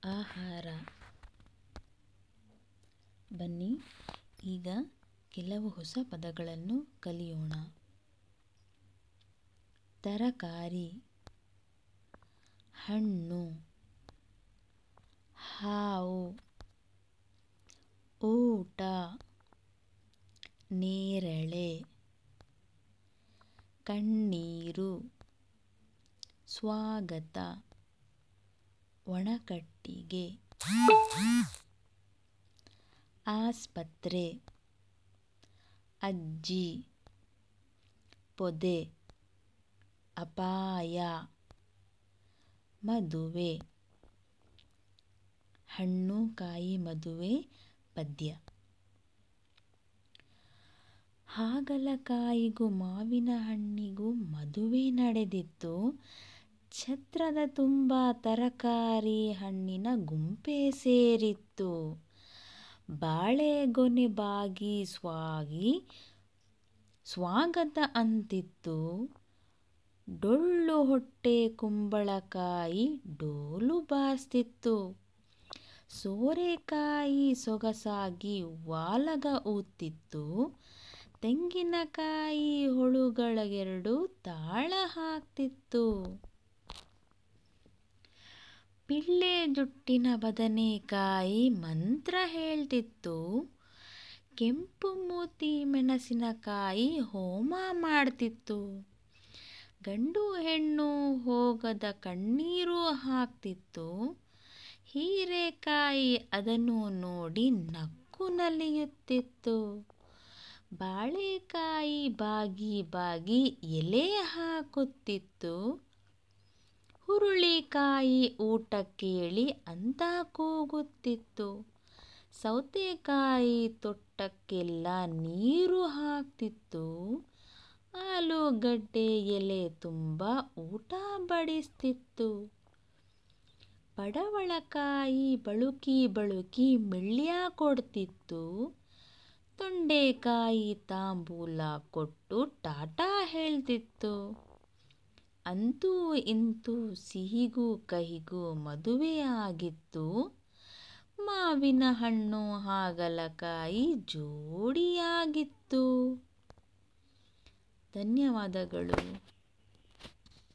ಆಹಾರ. ಬನ್ನಿ ಈಗ ಕೆಲವು ಹೊಸ ಪದಗಳನ್ನು ಕಲಿಯೋಣ. ತರಕಾರಿ, ಹಣ್ಣು, ಹಾವು, ಊಟ, ನೇರಳೆ, ಕಣ್ಣೀರು, ಸ್ವಾಗತ, ಒಣಕಟ್ಟಿಗೆ, ಆಸ್ಪತ್ರೆ, ಅಜ್ಜಿ, ಪೊದೆ, ಅಪಾಯ, ಮದುವೆ. ಹಣ್ಣು ಕಾಯಿ ಮದುವೆ ಪದ್ಯ. ಹಾಗಲಕಾಯಿಗೂ ಮಾವಿನ ಹಣ್ಣಿಗೂ ಮದುವೆ ನಡೆದಿತ್ತು. ಛತ್ರದ ತುಂಬ ತರಕಾರಿ ಹಣ್ಣಿನ ಗುಂಪೇ ಸೇರಿತ್ತು. ಬಾಳೆಗೊನೆ ಬಾಗಿ ಸ್ವಾಗತ ಅಂತಿತ್ತು. ಡೊಳ್ಳು ಹೊಟ್ಟೆ ಕುಂಬಳಕಾಯಿ ಡೋಲು ಬಾರಿಸ್ತಿತ್ತು. ಸೋರೆಕಾಯಿ ಸೊಗಸಾಗಿ ವಾಲಗ ಊದ್ತಿತ್ತು. ತೆಂಗಿನಕಾಯಿ ಹೊಳುಗಳೆರಡು ತಾಳ ಹಾಕ್ತಿತ್ತು. ಪಿಳ್ಳೆ ಜುಟ್ಟಿನ ಬದನೆಕಾಯಿ ಮಂತ್ರ ಹೇಳ್ತಿತ್ತು. ಕೆಂಪು ಮೂತಿ ಮೆಣಸಿನಕಾಯಿ ಹೋಮ ಮಾಡ್ತಿತ್ತು. ಗಂಡು ಹೆಣ್ಣು ಹೋಗದ ಕಣ್ಣೀರು ಹಾಕ್ತಿತ್ತು. ಹೀರೆಕಾಯಿ ಅದನ್ನು ನೋಡಿ ನಕ್ಕು ನಲಿಯುತ್ತಿತ್ತು. ಬಾಳೆಕಾಯಿ ಬಾಗಿ ಬಾಗಿ ಎಲೆ ಹಾಕುತ್ತಿತ್ತು. ಹುರುಳಿಕಾಯಿ ಊಟ ಕೇಳಿ ಅಂತ ಕೂಗುತ್ತಿತ್ತು. ಸೌತೆಕಾಯಿ ತೊಟ್ಟಕ್ಕೆಲ್ಲ ನೀರು ಹಾಕ್ತಿತ್ತು. ಆಲೂಗಡ್ಡೆ ಎಲೆ ತುಂಬ ಊಟ ಬಡಿಸ್ತಿತ್ತು. ಪಡವಲಕಾಯಿ ಬಳುಕಿ ಬಳುಕಿ ಮೆಳ್ಯ ಕೊಡ್ತಿತ್ತು. ತೊಂಡೆಕಾಯಿ ತಾಂಬೂಲ ಕೊಟ್ಟು ಟಾಟಾ ಹೇಳ್ತಿತ್ತು. ಅಂತೂ ಇಂತೂ ಸಿಹಿಗೂ ಕಹಿಗೂ ಮದುವೆ ಆಗಿತ್ತು. ಮಾವಿನ ಹಣ್ಣು ಹಾಗಲಕಾಯಿ ಜೋಡಿಯಾಗಿತ್ತು. ಧನ್ಯವಾದಗಳು.